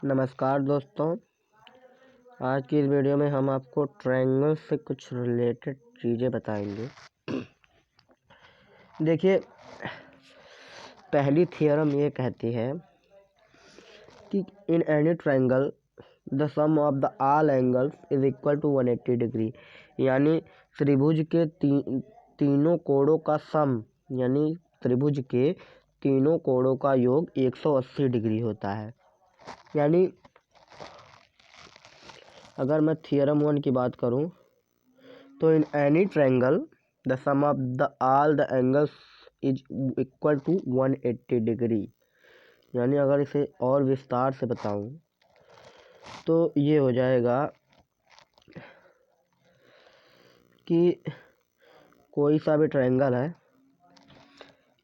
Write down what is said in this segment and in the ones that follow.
नमस्कार दोस्तों, आज की इस वीडियो में हम आपको ट्रायंगल से कुछ रिलेटेड चीज़ें बताएंगे। देखिए, पहली थ्योरम ये कहती है कि in any triangle the sum of the all angles is equal to 180 degree. यानी त्रिभुज के तीनों कोणों का सम, यानी त्रिभुज के तीनों कोणों का योग 180 डिग्री होता है। यानी अगर मैं थ्योरम 1 की बात करूं तो in any triangle the sum of the all the angles is equal to 180 degree. यानी अगर इसे और विस्तार से बताऊं तो ये हो जाएगा कि कोई सा भी ट्रायंगल है,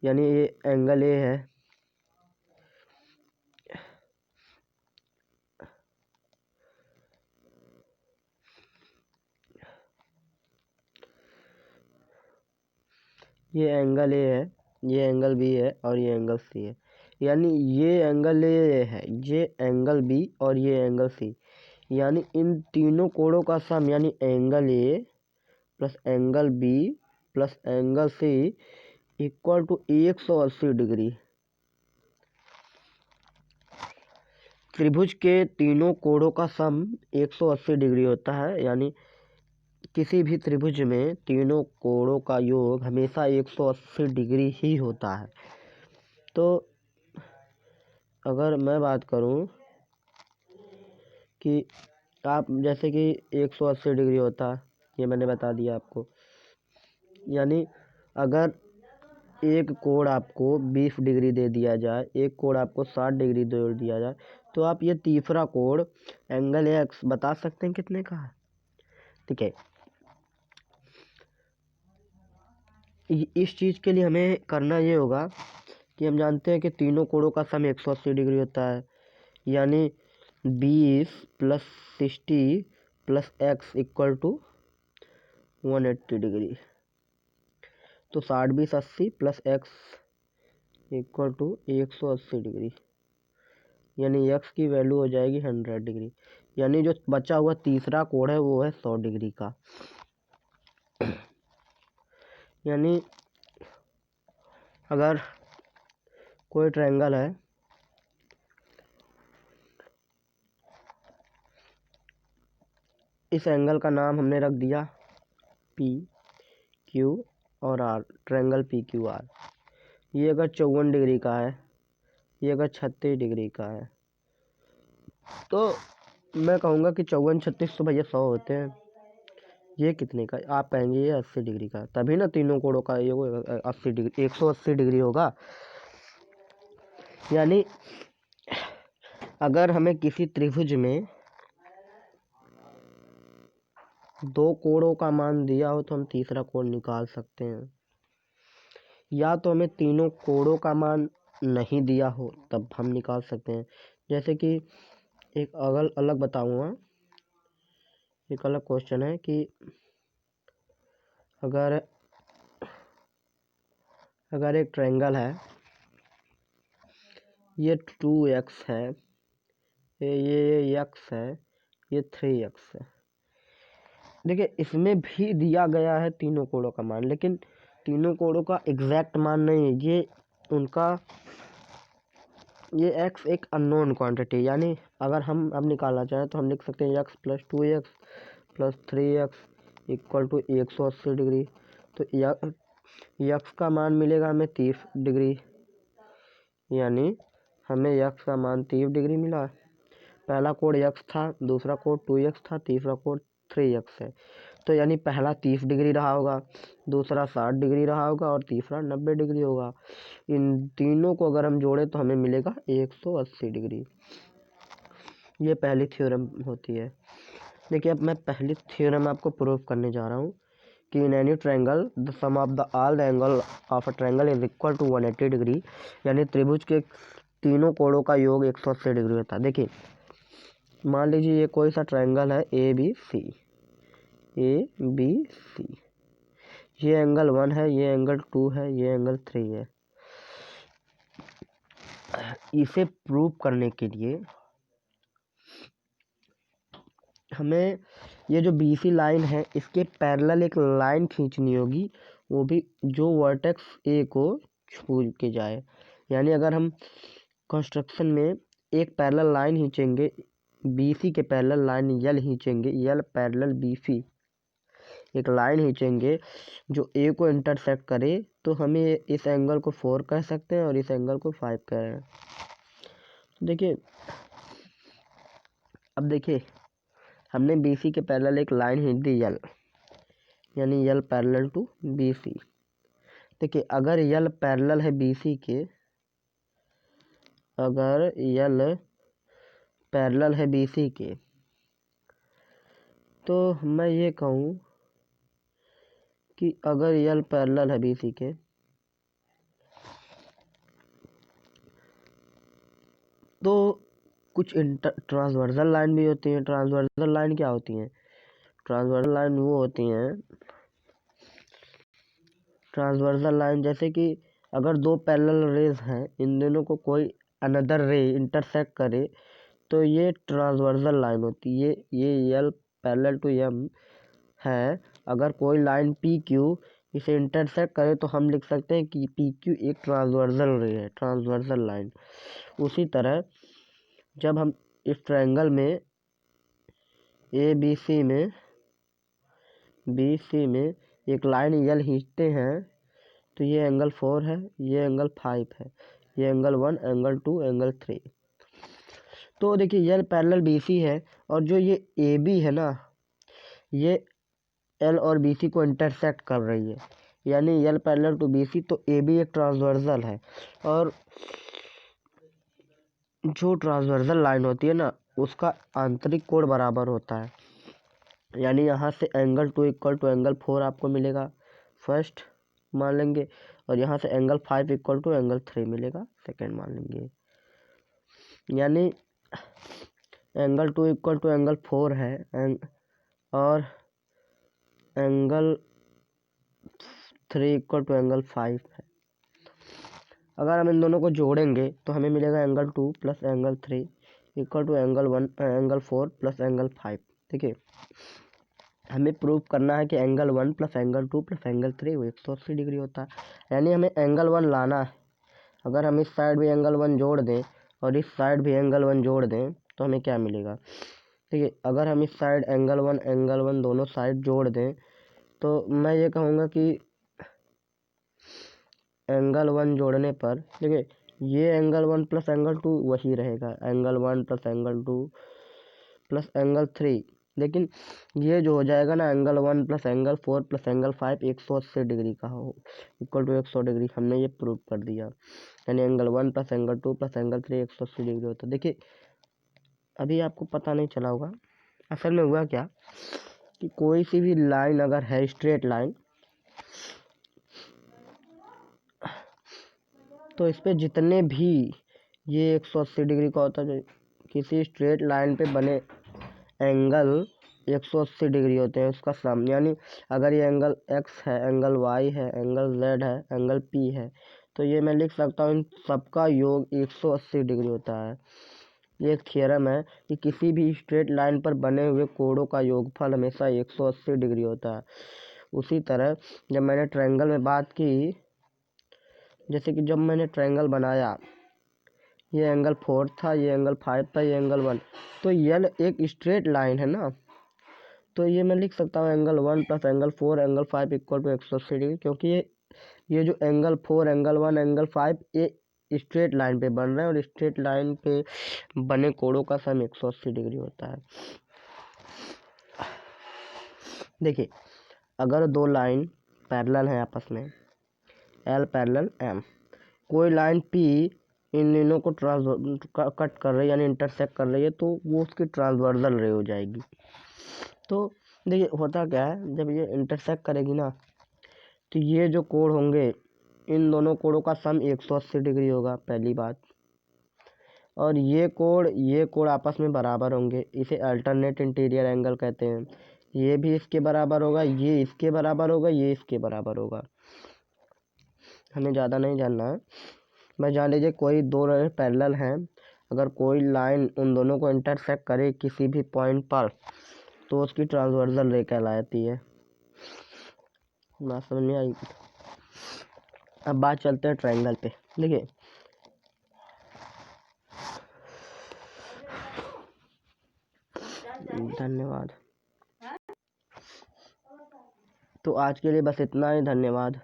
यानी ये एंगल ए है, ये एंगल ए है, ये एंगल बी है और ये एंगल सी है। यानी ये एंगल ए है, ये एंगल बी और ये एंगल सी। यानी इन तीनों कोणों का सम, यानी angle A plus angle B plus angle C equal to 180 degree. त्रिभुज के तीनों कोणों का सम 180 डिग्री होता है। यानी किसी भी त्रिभुज में तीनों कोणों का योग हमेशा 180 डिग्री ही होता है। तो अगर मैं बात करूं कि आप जैसे कि 180 डिग्री होता है, ये मैंने बता दिया आपको। यानी अगर एक कोण आपको 20 डिग्री दे दिया जाए, एक कोण आपको 60 डिग्री दे दिया जाए, तो आप ये तीसरा कोण एंगल एक्स बता सकते हैं कितने का है। ठीक है, इस चीज़ के लिए हमें करना ये होगा कि हम जानते हैं कि तीनों कोणों का सम 180 डिग्री होता है। यानी 20 plus 60 plus x equal to 180 degree. तो 60 20 80 plus x equal to 180 degree. यानी एक्स की वैल्यू हो जाएगी 100 डिग्री। यानी जो बचा हुआ तीसरा कोण है वो है 100 डिग्री का। यानी अगर कोई ट्रायंगल है, इस एंगल का नाम हमने रख दिया पी क्यू और R, triangle P Q R. ये अगर 54 डिग्री का है, ये अगर 36 डिग्री का है, तो मैं कहूँगा कि 54 36 तो भैया 100 होते हैं। ये कितने का? आप कहेंगे ये 80 डिग्री का। तभी ना तीनों कोणों का ये 80 डिग्री 180 डिग्री होगा। यानी अगर हमें किसी त्रिभुज में दो कोणों का मान दिया हो तो हम तीसरा कोण निकाल सकते हैं। या तो हमें तीनों कोणों का मान नहीं दिया हो तब हम निकाल सकते हैं। जैसे कि एक अलग बताऊंगा, एक अलग क्वेश्चन है कि अगर एक ट्रायंगल है, ये 2x है, ये x है, ये 3x है। देखिए, इसमें भी दिया गया है तीनों कोणों का मान, लेकिन तीनों कोणों का एग्जैक्ट मान नहीं है। ये x एक अननोन क्वांटिटी। यानी अगर हम अब निकालना चाहें तो हम लिख सकते हैं x plus 2x plus 3x equal to 180 degree. तो x का मान मिलेगा हमें 30 डिग्री। यानी हमें x का मान 30 डिग्री मिला। पहला कोण x था, दूसरा कोण 2x था, तीसरा कोण 3x है। तो यानी पहला 30 डिग्री रहा होगा, दूसरा 60 डिग्री रहा होगा और तीसरा 90 डिग्री होगा। इन तीनों को अगर हम जोड़े तो हमें मिलेगा 180 डिग्री। ये पहली थ्योरम होती है। देखिए, अब मैं पहली थ्योरम आपको प्रूव करने जा रहा हूँ कि in any triangle the sum of the all the angle of a triangle is equal to 180 degree. यानी त्रिभुज के तीनों कोणों का योग 180 डिग्री होता है। देखिए, मान लीजिए ये कोई सा ट्रायंगल है ए बी सी। ये एंगल 1 है, ये एंगल 2 है, ये एंगल 3 है। इसे प्रूव करने के लिए हमें ये जो BC लाइन है इसके पैरेलल एक लाइन खींचनी होगी, वो भी जो वर्टेक्स ए को छू के जाए। यानी अगर हम कंस्ट्रक्शन में एक पैरेलल लाइन खींचेंगे, BC के पैरेलल लाइन यल खींचेंगे, यल पैरेलल BC एक लाइन खींचेंगे जो ए को इंटरसेक्ट करे, तो हमें इस एंगल को 4 कह सकते हैं और इस एंगल को 5 कह रहे हैं। देखिए, अब देखिए हमने BC के पैरेलल एक लाइन खींच दी यल, यानी यल पैरेलल टू BC। देखिए अगर यल पैरेलल है BC के, अगर यल पैरेलल है BC के, तो मैं ये कहूँ कि अगर यल पैरेलल है BC के, तो कुछ ट्रांसवर्सल लाइन भी होती हैं। ट्रांसवर्सल लाइन क्या होती हैं? ट्रांसवर्सल लाइन वो होती हैं, ट्रांसवर्सल लाइन जैसे कि अगर दो पैरेलल रेज हैं, इन दोनों को कोई अनदर रे इंटरसेक्ट करे, तो ये ट्रांसवर्सल लाइन होती है। ये यल पैरेलल टू एम है। अगर कोई लाइन PQ इसे इंटरसेक्ट करे तो हम लिख सकते हैं कि PQ एक ट्रांसवर्सल रे है, ट्रांसवर्सल लाइन। उसी तरह जब हम इस ट्रायंगल में ABC में BC में एक लाइन यल खींचते हैं, तो ये एंगल 4 है, ये एंगल 5 है, ये एंगल 1, एंगल 2, एंगल 3। तो देखिए यल पैरेलल BC है, और जो ये AB है ना, ये L और BC को इंटरसेक्ट कर रही है, यानी यल पैरेलल टू BC। तो AB एक ट्रांसवर्सल है, और जो ट्रांसवर्सल लाइन होती है ना, उसका आंतरिक कोण बराबर होता है। यानी यहाँ से एंगल 2 इक्वल टू एंगल 4 आपको मिलेगा, फर्स्ट मान लेंगे, और यहाँ से एंगल 5 इक्वल टू एंगल 3 मिलेगा, सेकेंड मान लेंगे। यानी एंगल 2 इक्वल टू एंगल 4 है, और एंगल 3 इक्वल टू एंगल 5 है। अगर हम इन दोनों को जोड़ेंगे तो हमें मिलेगा angle 2 plus angle 3 equal to angle 4 plus angle 5। देखिए हमें प्रूव करना है कि angle 1 plus angle 2 plus angle 3 वो 180 डिग्री होता है। यानी हमें एंगल 1 लाना है। अगर हम इस साइड भी एंगल 1 जोड़ दें और इस साइड भी एंगल 1 जोड़ दें, तो हमें क्या मिलेगा? देखिए अगर हम इस साइड एंगल 1 दोनों साइड जोड़ दें, तो मैं ये कहूँगा कि एंगल 1 जोड़ने पर देखिए ये एंगल 1 प्लस एंगल 2 वही रहेगा, angle 1 plus angle 2 plus angle 3। लेकिन ये जो हो जाएगा ना, angle 1 plus angle 4 plus angle 5 180 degree का हो, इक्वल टू 100 डिग्री। हमने ये प्रूव कर दिया। यानी angle 1 plus angle 2 plus angle 3 180 degree होता है। देखिए अभी आपको पता नहीं चला होगा, असल में हुआ क्या कि कोई सी भी लाइन अगर है स्ट्रेट लाइन, तो इस पे जितने भी ये 180 डिग्री का होता है, किसी स्ट्रेट लाइन पे बने एंगल 180 डिग्री होते हैं उसका सम। यानी अगर ये एंगल X है, एंगल Y है, एंगल Z है, एंगल P है, तो ये मैं लिख सकता हूँ इन सबका योग 180 डिग्री होता है। ये एक थियरम है कि किसी भी स्ट्रेट लाइन पर बने हुए कोणों का योगफल हमेशा 180 डिग्री होता है। उसी तरह जब मैंने ट्रायंगल में बात की, जैसे कि जब मैंने ट्रायंगल बनाया, ये एंगल 4 था, ये एंगल 5 था, ये एंगल 1, तो यल एक स्ट्रेट लाइन है ना, तो ये मैं लिख सकता हूँ angle 1 plus angle 4 angle 5 equal to 180 degree. क्योंकि ये जो एंगल 4 एंगल 1 एंगल 5 ये स्ट्रेट लाइन पे बन रहे हैं, और स्ट्रेट लाइन पे बने कोणों का सम 180 डिग्री होता है। देखिए अगर दो लाइन पैरेलल हैं आपस में, L पैरेलल M, कोई लाइन P इन दोनों को कट कर रही है, यानी इंटरसेक्ट कर रही है, तो वो उसकी ट्रांसवर्सल रे हो जाएगी। तो देखिए होता क्या है, जब ये इंटरसेक्ट करेगी ना, तो ये जो कोण होंगे, इन दोनों कोणों का सम 180 डिग्री होगा, पहली बात। और ये कोण आपस में बराबर होंगे, इसे अल्टरनेट इंटीरियर एंगल कहते हैं। ये भी इसके बराबर होगा, ये इसके बराबर होगा, ये इसके बराबर होगा। हमें ज़्यादा नहीं जानना है, बस जान लीजिए कोई दो लाइन पैरेलल हैं, अगर कोई लाइन उन दोनों को इंटरसेक्ट करे किसी भी पॉइंट पर, तो उसकी ट्रांसवर्सल रे कहलाती है। बात समझ में आई। अब बात चलते हैं ट्रायंगल पे। देखिए धन्यवाद। तो आज के लिए बस इतना ही। धन्यवाद।